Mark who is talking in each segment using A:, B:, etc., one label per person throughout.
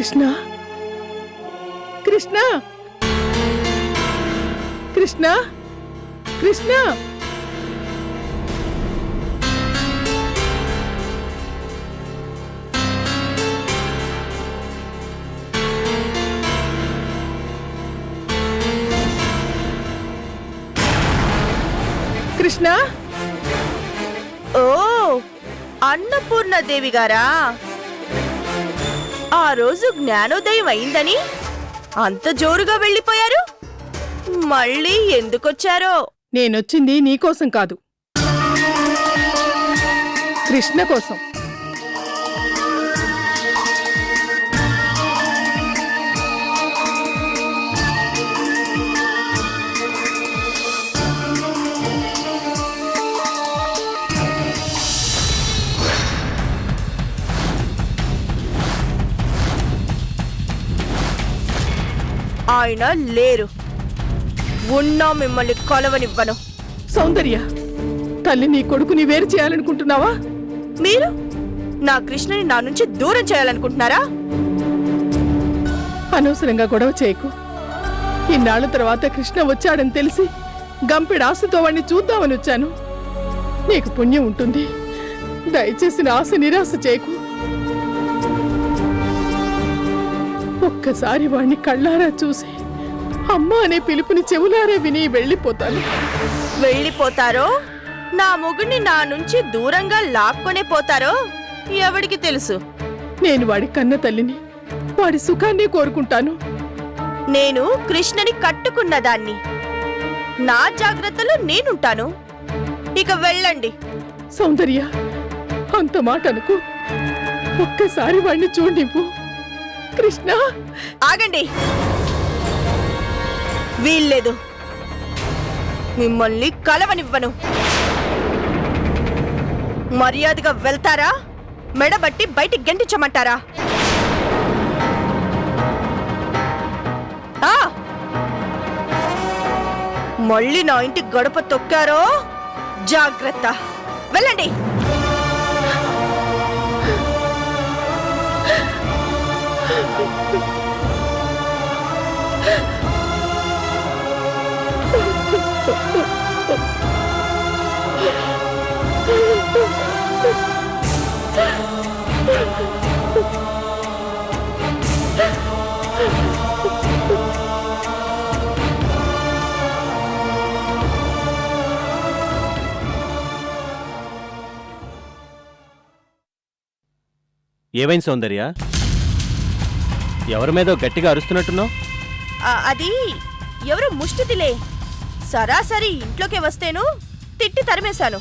A: కృష్ణ కృష్ణ కృష్ణ కృష్ణ కృష్ణ
B: ఓ అన్నపూర్ణదేవి గారా, ఆ రోజు జ్ఞానోదయం అయిందని అంత జోరుగా వెళ్ళిపోయారు. మళ్ళీ ఎందుకొచ్చారో?
A: నేనొచ్చింది నీకోసం కాదు, కృష్ణ కోసం.
B: ఆయన లేరు. ఉన్నా మిమ్మల్ని కొలవనివ్వను.
A: సౌందర్య, తల్లి నీ కొడుకుని వేరు చేయాలనుకుంటున్నావా?
B: మీరు నా కృష్ణని నా నుంచి దూరం చేయాలనుకుంటున్నారా?
A: అనవసరంగా గొడవ చేయకు. ఇన్నాళ్ల తర్వాత కృష్ణ వచ్చాడని తెలిసి గంపెడు ఆశతో వాణ్ణి చూద్దామని వచ్చాను. నీకు పుణ్యం ఉంటుంది. దయచేసి నా ఆశ నిరాశ చేయకు. ఒక్కసారి వాణ్ణి కళ్ళారా చూసి అమ్మ అనే పిలుపుని చెవులారా విని వెళ్ళిపోతాను.
B: వెళ్ళిపోతారో, నా మొగుడిని నా నుంచి దూరంగా లాక్కొనే పోతారో ఎవడికి తెలుసు.
A: నేను వాడి కన్న తల్లిని, వాడి సుఖాన్ని కోరుకుంటాను.
B: నేను కృష్ణని కట్టుకున్నదాన్ని. నా జాగ్రత్తలో నేనుంటాను. ఇక వెళ్ళండి.
A: సౌందర్య, అంత మాట అనుకు. ఒక్కసారి వాడిని చూడివ్వు. కృష్ణ,
B: ఆగండి. వీల్లేదు. మిమ్మల్ని కలవనివ్వను. మర్యాదగా వెళ్తారా, మెడబట్టి బయటికి గెంటించమంటారా? మళ్ళీ నా ఇంటి గడప తొక్కారో జాగ్రత్త. వెళ్ళండి.
C: ఏమైంది సౌందర్య? ఎవరి మీద గట్టిగా అరుస్తున్నట్టున్నావు?
B: అది ఎవరు ముష్టిదిలే. సరాసరి ఇంట్లోకే వస్తేను తిట్టి తరిమేశాను.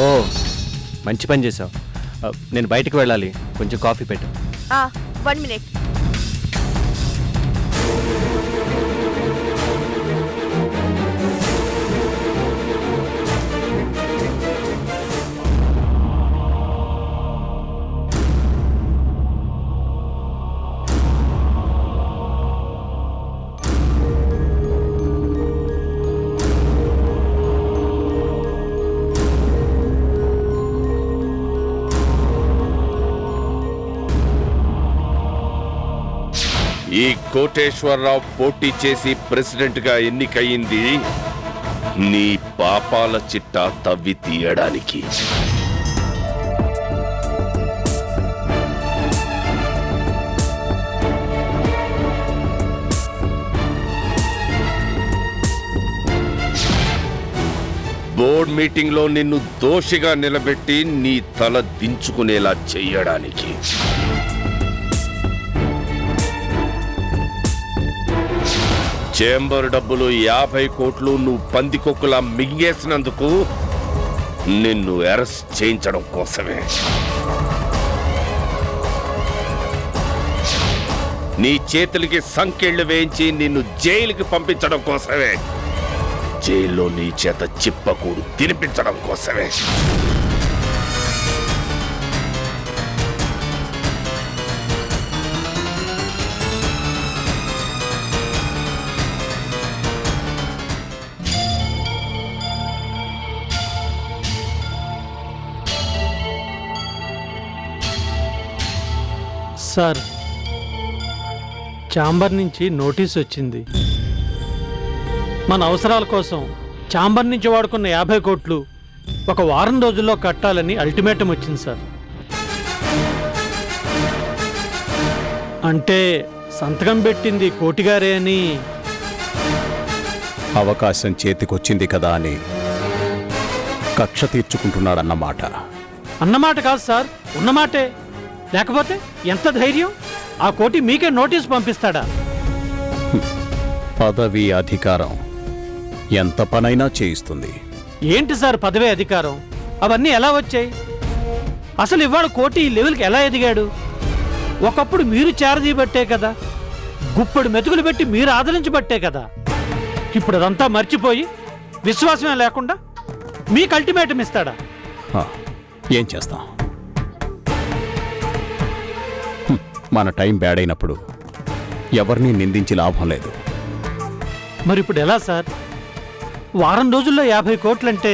C: ఓ, మంచి పని చేశావు. నేను బయటికి వెళ్ళాలి, కొంచెం కాఫీ పెట్టు.
B: 1 మినిట్.
D: ఈ కోటేశ్వరరావు పోటీ చేసి ప్రెసిడెంట్ గా ఎన్నికయింది నీ పాపాల చిట్టా తవ్వి తీయడానికి. బోర్డ్ మీటింగ్ లో నిన్ను దోషిగా నిలబెట్టి నీ తల దించుకునేలా చెయ్యడానికి. చేంబర్ డబ్బులు 50 కోట్లు నువ్వు పందికొక్కులా మింగేసినందుకు నిన్ను అరెస్ట్ చేయించడం కోసమే. నీ చేతులకి సంకెళ్ళు వేయించి నిన్ను జైలుకి పంపించడం కోసమే. జైల్లో నీ చేత చిప్పకూడు తినిపించడం కోసమే.
C: సార్,
E: ఛాంబర్ నుంచి నోటీస్ వచ్చింది. మన అవసరాల కోసం ఛాంబర్ నుంచి వాడుకున్న 50 కోట్లు ఒక వారం రోజుల్లో కట్టాలని అల్టిమేటం వచ్చింది సార్. అంటే సంతకం పెట్టింది కోటిగారే అని.
F: అవకాశం చేతికొచ్చింది కదా అని కక్ష తీర్చుకుంటున్నాడన్నమాట.
E: అన్నమాట కాదు సార్, ఉన్నమాటే. లేకపోతే ఎంత ధైర్యం? ఆ కోటి మీకే నోటీస్ పంపిస్తాడా?
F: పదవి అధికారం ఎంత పనైనా చేయిస్తుంది.
E: ఏంటి సార్ పదవే అధికారం? అవన్నీ ఎలా వచ్చాయి? అసలు ఇవాళ కోటి ఈ లెవెల్కి ఎలా ఎదిగాడు? ఒకప్పుడు మీరు చేరదీయబట్టే కదా, గుప్పడు మెతుకులు పెట్టి మీరు ఆదరించబట్టే కదా. ఇప్పుడు అదంతా మర్చిపోయి విశ్వాసమే లేకుండా మీకు అల్టిమేటం ఇస్తాడా?
F: హ, ఏం చేస్తాం? మన టైం బ్యాడ్ అయినప్పుడు ఎవరిని నిందించి లాభం లేదు.
E: మరి ఇప్పుడు ఎలా సార్? వారం రోజుల్లో 50 కోట్లంటే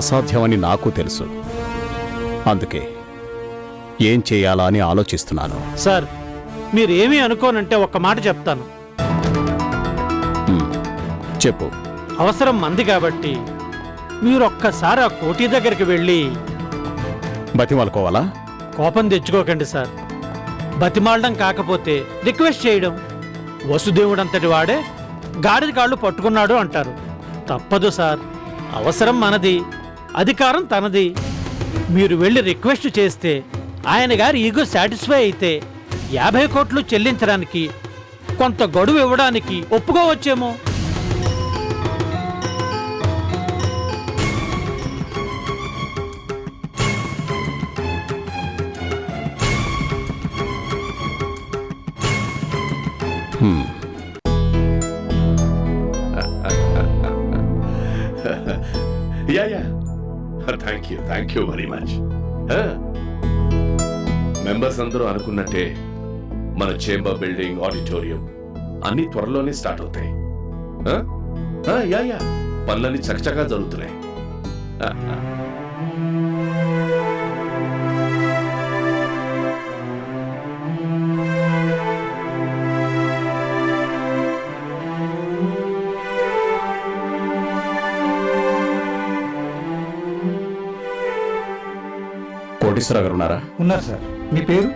F: అసాధ్యమని నాకు తెలుసు. అందుకే ఏం చేయాలా అని ఆలోచిస్తున్నాను.
E: సార్, మీరేమీ అనుకోనంటే ఒక్క మాట చెప్తాను.
F: చెప్పు.
E: అవసరం మంది కాబట్టి మీరొక్కసారి ఆ కోటి దగ్గరికి వెళ్ళి
F: బతిమాలుకోవాలా?
E: కోపం తెచ్చుకోకండి సార్. బతిమాలడం కాకపోతే రిక్వెస్ట్ చేయడం. వసుదేవుడంతటి వాడే గాడిద కాళ్ళు పట్టుకున్నాడు అంటారు. తప్పదు సార్. అవసరం మనది, అధికారం తనది. మీరు వెళ్ళి రిక్వెస్ట్ చేస్తే ఆయన గారి ఈగో సాటిస్ఫై అయితే 50 కోట్లు చెల్లించడానికి కొంత గడువు ఇవ్వడానికి ఒప్పుకోవచ్చేమో.
D: Thank you very much. Members అందరూ అనుకున్నట్టే మన చేంబర్ బిల్డింగ్, ఆడిటోరియం అన్ని త్వరలోనే స్టార్ట్ అవుతాయి. పనులన్నీ చకచకా జరుగుతున్నాయి.
F: కోటేశ్వరరావు గారు ఉన్నారా?
G: ఉన్నారు సార్. మీ పేరు?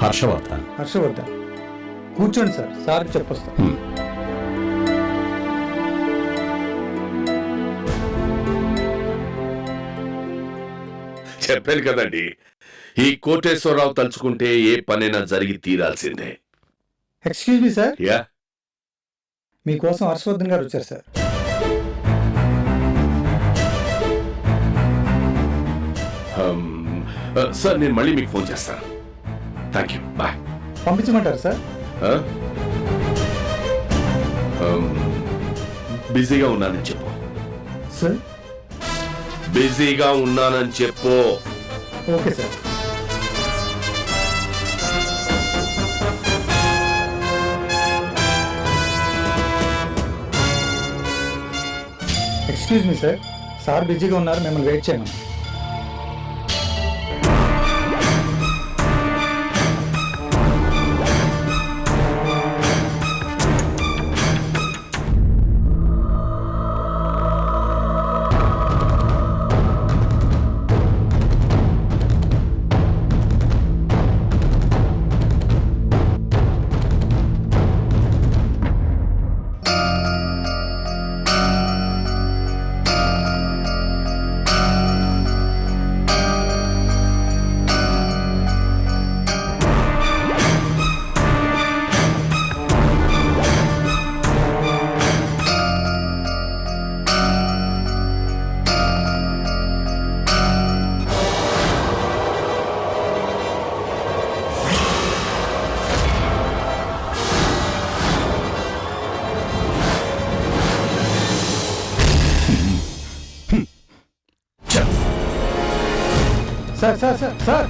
F: హర్షవర్ధన్.
G: హర్షవర్ధన్. కూర్చోండి సార్, సార్ చెప్పొస్తా.
D: చెప్పాను కదండి, ఈ కోటేశ్వరరావు తలుచుకుంటే ఏ పనైనా జరిగి తీరాల్సిందే.
G: ఎక్స్క్యూజ్ మీ సార్,
D: యా,
G: మీకోసం హర్షవర్ధన్ గారు వచ్చారు సార్.
D: సార్ నేను మళ్ళీ మీకు ఫోన్ చేస్తాను. Thank you, bye.
G: పంపించమంటారు సార్?
D: బిజీగా ఉన్నానని చెప్పు.
G: సార్
D: బిజీగా ఉన్నానని చెప్పు.
G: Okay sir. Excuse me sir, sir బిజీగా ఉన్నారు, మిమ్మల్ని వెయిట్ చేయమని. Sir sir sir sir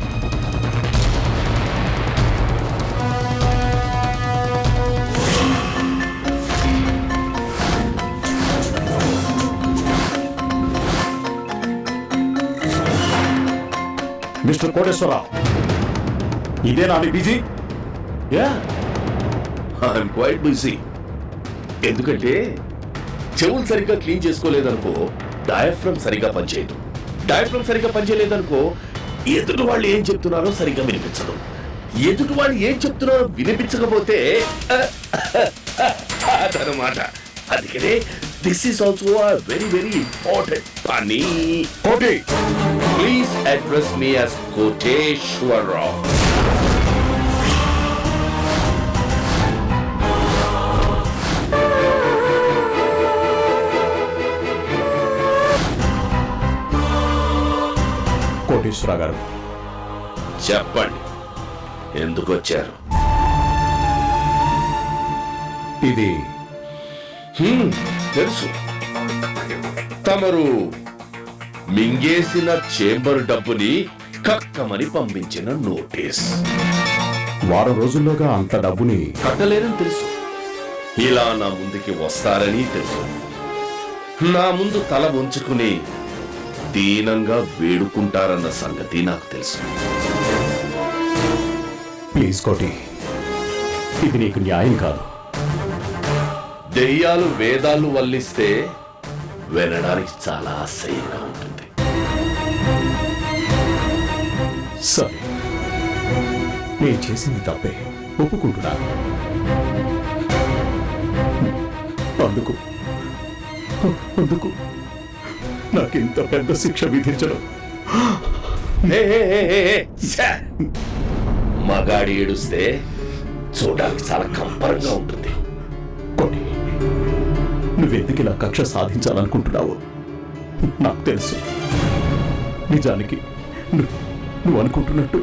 F: mister Koteswararao, ఇదేనా మీ busy?
D: Yeah I'm quite busy. ఎందుకంటే చెవులు సరిగ్గా క్లీన్ చేసుకోలేదనుకో డయాఫ్రమ్ సరిగ్గా పనిచేయదు. డయాఫ్రమ్ సరిగ్గా పనిచేయలేదనుకో ఎదుటి వాళ్ళు ఏం చెప్తున్నారో సరిగ్గా వినిపించదు. ఎదుటి వాళ్ళు ఏం చెప్తున్నారో వినిపించకపోతే అదనమాట. అందుకనే this is also very very important పని. Koti, please address me as Koteswararao.
F: Koteswara గారు,
D: చెప్పండి, ఎందుకు వచ్చారు?
F: ఇది
D: తెలుసు. తమరు మింగేసిన చేంబర్ డబ్బుని కక్కమని పంపించిన నోటీస్.
F: వారం రోజుల్లోగా అంత డబ్బుని
D: కట్టలేరని తెలుసు. ఇలా నా ముందుకి వస్తారని తెలుసు. నా ముందు తల ఉంచుకుని దీనంగా వేడుకుంటారన్న సంగతి నాకు తెలుసు.
F: ప్లీజ్ కోటి, ఇది నీకు న్యాయం కాదు.
D: దెయ్యాలు వేదాలు వల్లిస్తే వినడానికి చాలా అసహ్యంగా ఉంటుంది.
F: సరే, నేను చేసింది తప్పే, ఒప్పుకుంటున్నాను. అందుకు అందుకు నాకింత పెద్ద శిక్ష విధించడం.
D: మగాడి ఏడుస్తే చూడడానికి చాలా కంపరంగా ఉంటుంది.
F: కోటి, నువ్వెందుకు ఇలా కక్ష సాధించాలనుకుంటున్నావు నాకు తెలుసు. నిజానికి నువ్వు అనుకుంటున్నట్టు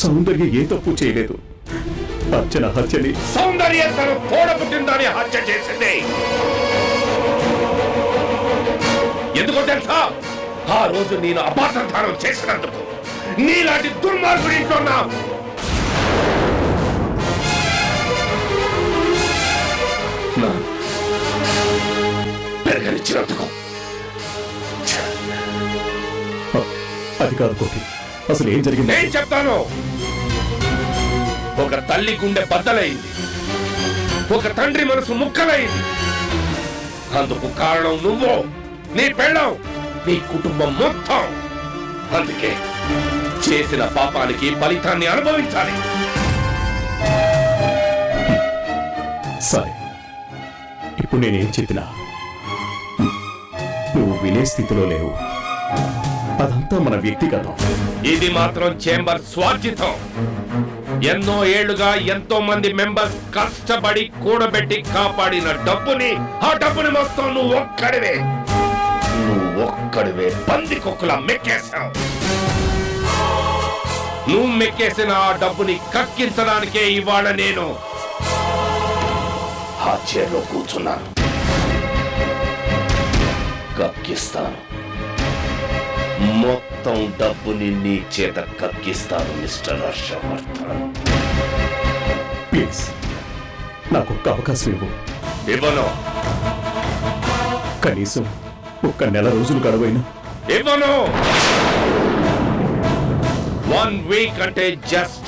F: సౌందర్య ఏ తప్పు చేయలేదు. అర్చన హత్యని
D: సౌందర్య తను తోడబుట్టిందని హత్య చేసింది. ఎందుకో తెలుసా? ఆ రోజు నేను అపార్థానం చేసినందుకు. నీలాంటి దుర్మార్గుడి ఇంట్లో నా పెరగనిచ్చినందుకు.
F: అది కాదు కోటి, అసలు ఏం జరిగింది?
D: నేను చెప్తాను. ఒక తల్లి గుండె బద్దలైంది, ఒక తండ్రి మనసు ముక్కలైంది. అందుకు కారణం నువ్వు, నీ పెళ్ళం, నీ కుటుంబం మొత్తం. అందుకే చేసిన పాపానికి ఫలితాన్ని అనుభవించాలి.
F: సరే, ఇప్పుడు నేనేం చెప్పినా నువ్వు వినే స్థితిలో లేవు. అదంతా మన వ్యక్తిగతం.
D: ఇది మాత్రం చేంబర్ స్వార్జితం. ఎన్నో ఏళ్లుగా ఎంతో మంది మెంబర్స్ కష్టపడి కూడబెట్టి కాపాడిన డబ్బుని, ఆ డబ్బుని మొత్తం నువ్వు ఒక్కడివే పందికొక్కులా మెక్కేశావు. నువ్వు మెక్కేసిన ఆ డబ్బుని కక్కించడానికే ఇవాళ నేను ఆ చైర్లో కూర్చున్నాను. కక్కిస్తాను, మొత్తం డబ్బుని నీ చేత కక్కిస్తాను మిస్టర్ హర్షవర్ధన్.
F: ప్లీజ్ నాకు ఒక్క అవకాశం ఇవ్వు.
D: ఇవ్వను.
F: కనీసం ఒక్క నెల రోజులు గడవైనా
D: ఇవ్వను. 1 వీక్ అంటే జస్ట్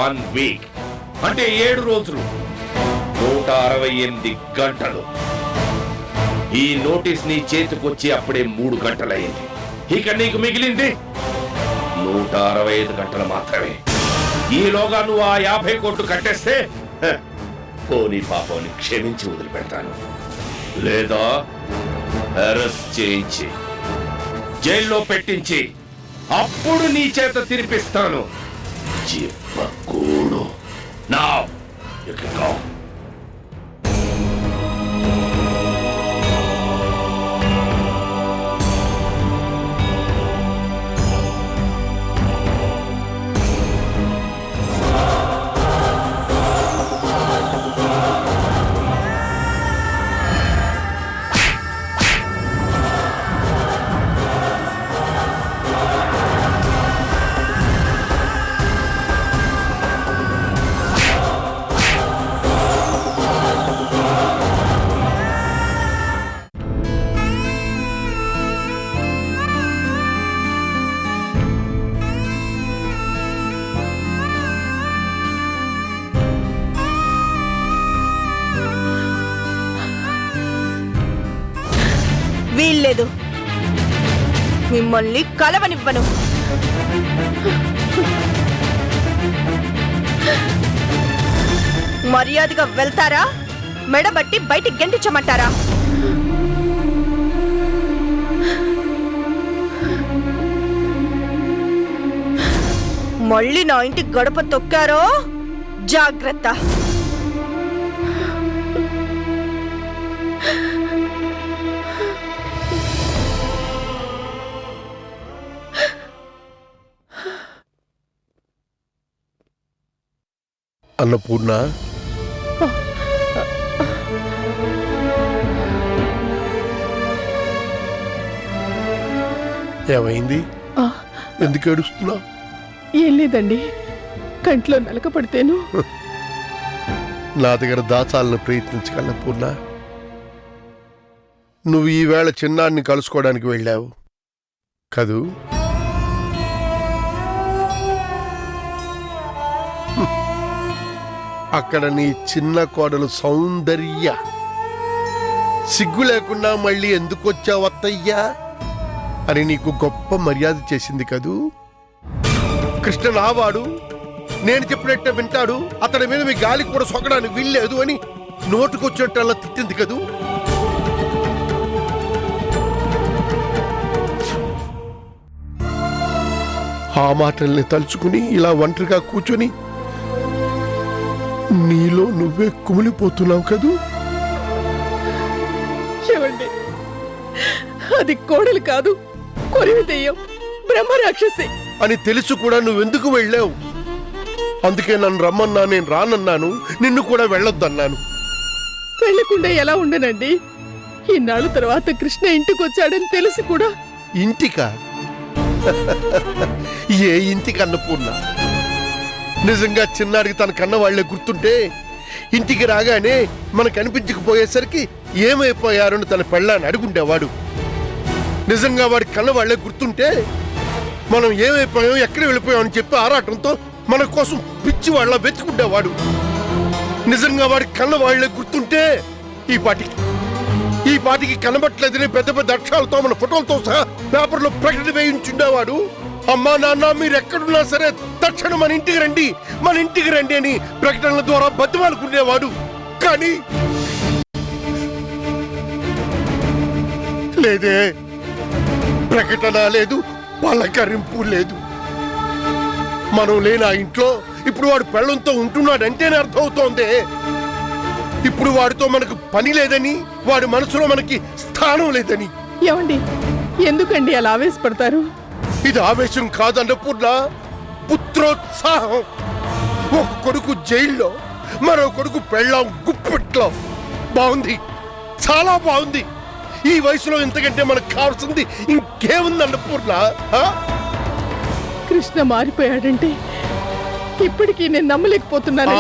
D: 1 వీక్ అంటే 7 రోజులు, 168 గంటలు. ఈ నోటీస్ నీ చేతికొచ్చి అప్పుడే 3 గంటలయ్యింది. ఇక నీకు మిగిలింది 165 గంటలు మాత్రమే. ఈలోగా నువ్వు ఆ 50 కోట్లు కట్టేస్తే పోనీ పాపాన్ని క్షమించి వదిలిపెడతాను. లేదా అరెస్ట్ చేయించి జైల్లో పెట్టించి అప్పుడు నీ చేత తినిపిస్తాను. చెప్పకూడు. నా
B: లేదు. మిమ్మల్ని కలవనివ్వను. మర్యాదగా వెళ్తారా, మెడబట్టి బయటికి గెంటించమంటారా? మళ్ళీ నా ఇంటి గడప తొక్కారో జాగ్రత్త.
H: అన్నపూర్ణ, ఏమైంది?
A: ఆ,
H: ఎందుకు ఏడుస్తున్నావు?
A: ఏం లేదండి, కంట్లో నలక పడితేను.
H: నా దగ్గర దాచాలని ప్రయత్నించగలపూర్ణ. నువ్వు ఈవేళ చిన్నాన్ని కలుసుకోవడానికి వెళ్ళావు కదూ? అక్కడ నీ చిన్న కోడలు సౌందర్య సిగ్గు లేకుండా మళ్ళీ ఎందుకు వచ్చావత్తయ్యా అని నీకు గొప్ప మర్యాద చేసింది కదూ? కృష్ణ నావాడు, నేను చెప్పినట్టే వింటాడు, అతడి మీద మీ గాలి కూడా సొక్కడానికి వీల్లేదు అని నోటుకొచ్చినట్టల్లా తిట్టింది కదూ? ఆ మాటల్ని తలుచుకుని ఇలా ఒంటరిగా కూర్చొని నీలో నువ్వే కుమిలిపోతున్నావు కదూ?
A: ఏమండి, అది కోడలు కాదు, కొరివి దెయ్యం, బ్రహ్మరాక్షసి
H: అని తెలుసు కూడా నువ్వెందుకు వెళ్ళావు? అందుకే నన్ను రమ్మన్నా నేను రానన్నాను, నిన్ను కూడా వెళ్ళొద్దన్నాను.
A: వెళ్లకుండా ఎలా ఉండనండి? ఇన్నాళ్ళ తర్వాత కృష్ణ ఇంటికి వచ్చాడని తెలిసి కూడా.
H: ఇంటికా? ఏ ఇంటికి అన్నపూర్ణ? నిజంగా చిన్నాడికి తన కన్న వాళ్లే గుర్తుంటే ఇంటికి రాగానే మనకు అనిపించకపోయేసరికి ఏమైపోయారని తన పెళ్ళాన్ని అడుగుండేవాడు. నిజంగా వాడి కన్న వాళ్లే గుర్తుంటే మనం ఏమైపోయాం, ఎక్కడ వెళ్ళిపోయాం అని చెప్పి ఆరాటంతో మన కోసం పిచ్చి వాళ్ళ వెతుకుండేవాడు. నిజంగా వాడి కన్న వాళ్లే గుర్తుంటే ఈ పాటికి కనబట్లేదని పెద్ద పెద్ద అక్షరాలతో మన ఫోటోలతో సహా పేపర్లో ప్రకటన వేయించుండేవాడు. అమ్మా నాన్న మీరు ఎక్కడున్నా సరే తక్షణం మన ఇంటికి రండి అని ప్రకటనల ద్వారా బతిమాలుకునేవాడు. కానీ లేదే, ప్రకటన లేదు, పలకరింపు లేదు. మనం లేని ఆ ఇంట్లో ఇప్పుడు వాడు పెళ్ళంతో ఉంటున్నాడంటేనే అర్థమవుతోంది. ఇప్పుడు వాడితో మనకు పని లేదని, వాడి మనసులో మనకి స్థానం లేదని.
A: ఏమండి, ఎందుకండి అలా ఆవేశపడతారు?
H: ఇది ఆవేశం కాదన్నపూర్ణ, పుత్రోత్సాహం. ఒక కొడుకు జైల్లో, మరో కొడుకు పెళ్ళాం గుప్పెట్లో. బాగుంది, చాలా బాగుంది. ఈ వయసులో ఇంతకంటే మనకు కావాల్సింది ఇంకేముంది అన్నపూర్ణ?
A: కృష్ణ మారిపోయాడంటే ఇప్పటికీ నేను నమ్మలేకపోతున్నాను.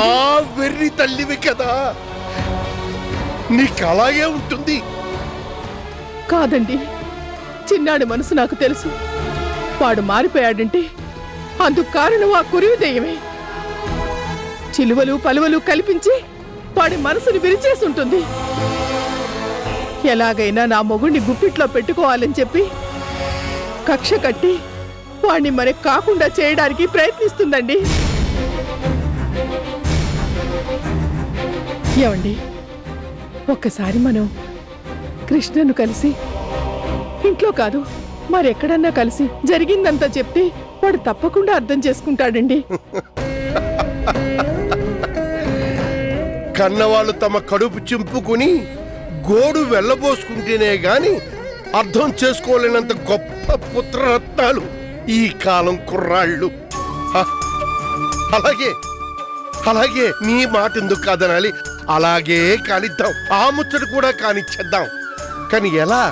H: వెర్రి తల్లివి కదా, నీకు అలాగే ఉంటుంది.
A: కాదండి, చిన్నాడి మనసు నాకు తెలుసు. వాడు మారిపోయాడంటే అందుకు కారణం ఆ కురివి దెయ్యమే. చిలువలు పలువలు కల్పించి వాడి మనసుని విరిచేసి ఉంటుంది. ఎలాగైనా నా మొగుడిని గుప్పిట్లో పెట్టుకోవాలని చెప్పి కక్ష కట్టి వాడిని మనకు కాకుండా చేయడానికి ప్రయత్నిస్తుందండి. ఏమండి, ఒక్కసారి మనం కృష్ణను కలిసి, ఇంట్లో కాదు మరెక్కడన్నా కలిసి జరిగిందంతా చెప్తే వాడు తప్పకుండా అర్థం చేసుకుంటాడండి.
H: కన్నవాళ్ళు తమ కడుపు చింపుకుని గోడు వెళ్ళబోసుకుంటేనే గాని అర్థం చేసుకోలేనంత గొప్ప పుత్రరత్నాలు ఈ కాలం కుర్రాళ్ళు. అలాగే నీ మాట ఎందుకు కాదనాలి? అలాగే కానిద్దాం, ఆ ముచ్చట కూడా కానిచ్చేద్దాం. కానీ ఎలా?